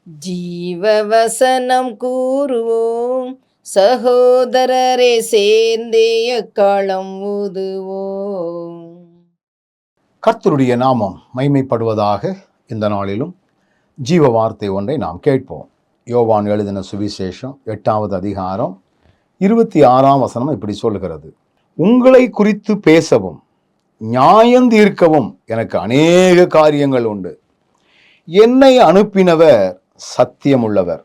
ஜீவவசனம் கூறுவோம், சகோதரரே சேர்ந்தே எக்காலம் ஊதுவோம். கர்த்தருடைய நாமம் மைமைப்படுவதாக. இந்த நாளிலும் ஜீவ வார்த்தை ஒன்றை நாம் கேட்போம். யோவான் எழுதின சுவிசேஷம் 8வது அதிகாரம் 26ஆம் வசனம் இப்படி சொல்கிறது: உங்களை குறித்து பேசவும் நியாயம் தீர்க்கவும் எனக்கு அநேக காரியங்கள் உண்டு. என்னை அனுப்பினவர் சத்தியமுள்ளவர்.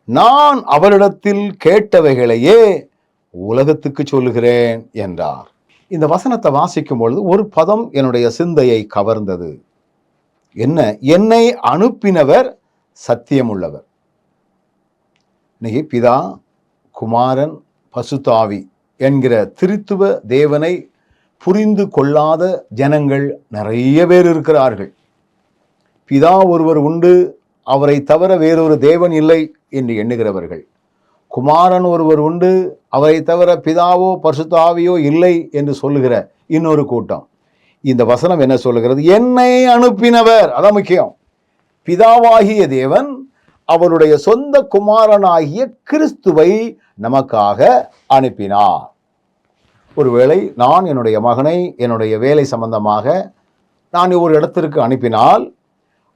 நான் அவரிடத்தில் கேட்டவைகளையே உலகத்துக்கு சொல்லுகிறேன் என்றார். இந்த வசனத்தை வாசிக்கும் பொழுது ஒரு பதம் என்னுடைய சிந்தையை கவர்ந்தது. என்ன? என்னை அனுப்பினவர் சத்தியமுள்ளவர். இன்னைக்கு பிதா, குமாரன், பசுத்தாவி என்கிற திரித்துவ தேவனை புரிந்து கொள்ளாத ஜனங்கள் நிறைய பேர் இருக்கிறார்கள். பிதா ஒருவர் உண்டு, அவரை தவிர வேறொரு தேவன் இல்லை என்று எண்ணுகிறவர்கள். குமாரன் ஒருவர் உண்டு, அவரை தவிர பிதாவோ பரிசுத்தாவியோ இல்லை என்று சொல்லுகிற இன்னொரு கூட்டம். இந்த வசனம் என்ன சொல்லுகிறது? என்னை அனுப்பினவர். அதான் முக்கியம். பிதாவாகிய தேவன் அவருடைய சொந்த குமாரனாகிய கிறிஸ்துவை நமக்காக அனுப்பினார். ஒருவேளை நான் என்னுடைய மகனை என்னுடைய வேலை சம்பந்தமாக நான் ஒரு இடத்திற்கு அனுப்பினால்,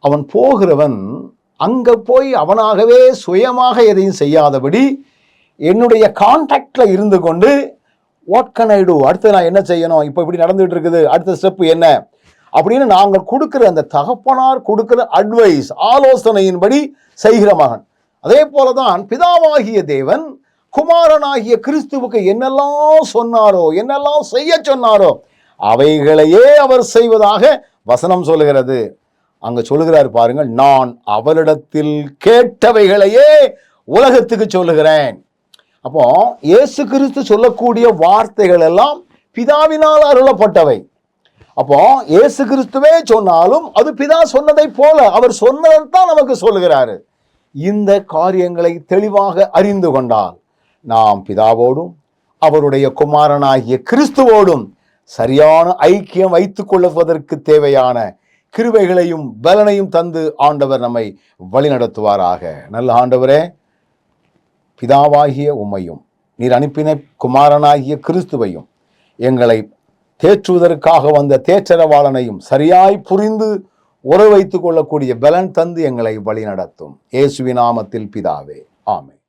அவன் போகிறவன் அங்க போய் அவனாகவே சுயமாக எதையும் செய்யாதபடி என்னுடைய கான்டாக்ட்ல இருந்து கொண்டு வாட் கேன் ஐ டூ, அடுத்து நான் என்ன செய்யணும், இப்போ இப்படி நடந்துகிட்டு இருக்குது, அடுத்த ஸ்டெப் என்ன அப்படின்னு நாங்கள் கொடுக்கிற அந்த தகப்பனார் கொடுக்கிற அட்வைஸ், ஆலோசனையின்படி செய்கிற மகன். அதே போலதான் பிதாவாகிய தேவன் குமாரனாகிய கிறிஸ்துவுக்கு என்னெல்லாம் சொன்னாரோ, என்னெல்லாம் செய்ய சொன்னாரோ அவைகளையே அவர் செய்வதாக வசனம் சொல்லுகிறது. அங்க சொல்லுகிறார் பாருங்கள், நான் அவரிடத்தில் கேட்டவைகளையே உலகத்துக்கு சொல்லுகிறேன். அப்போ இயேசு கிறிஸ்து சொல்லக்கூடிய வார்த்தைகள் எல்லாம் பிதாவினால் அருளப்பட்டவை. அப்போ இயேசு கிறிஸ்துவே சொன்னாலும் அது பிதா சொன்னதை போல அவர் சொன்னதைத்தான் நமக்கு சொல்லுகிறாரு. இந்த காரியங்களை தெளிவாக அறிந்து கொண்டால் நாம் பிதாவோடும் அவருடைய குமாரனாகிய கிறிஸ்துவோடும் சரியான ஐக்கியம் வைத்துக் கொள்வதற்கு தேவையான கிருபைகளையும் பலனையும் தந்து ஆண்டவர் நம்மை வழிநடத்துவாராக. நல்ல ஆண்டவரே, பிதாவாகிய உம்மையும் நீர் அனுப்பின குமாரனாகிய கிறிஸ்துவையும் எங்களை தேற்றுவதற்காக வந்த தேற்றரவாளனையும் சரியாய் புரிந்து உறவு வைத்துக் கொள்ளக்கூடிய பலன் தந்து எங்களை வழிநடத்தும். இயேசுவின் நாமத்தில் பிதாவே, ஆமென்.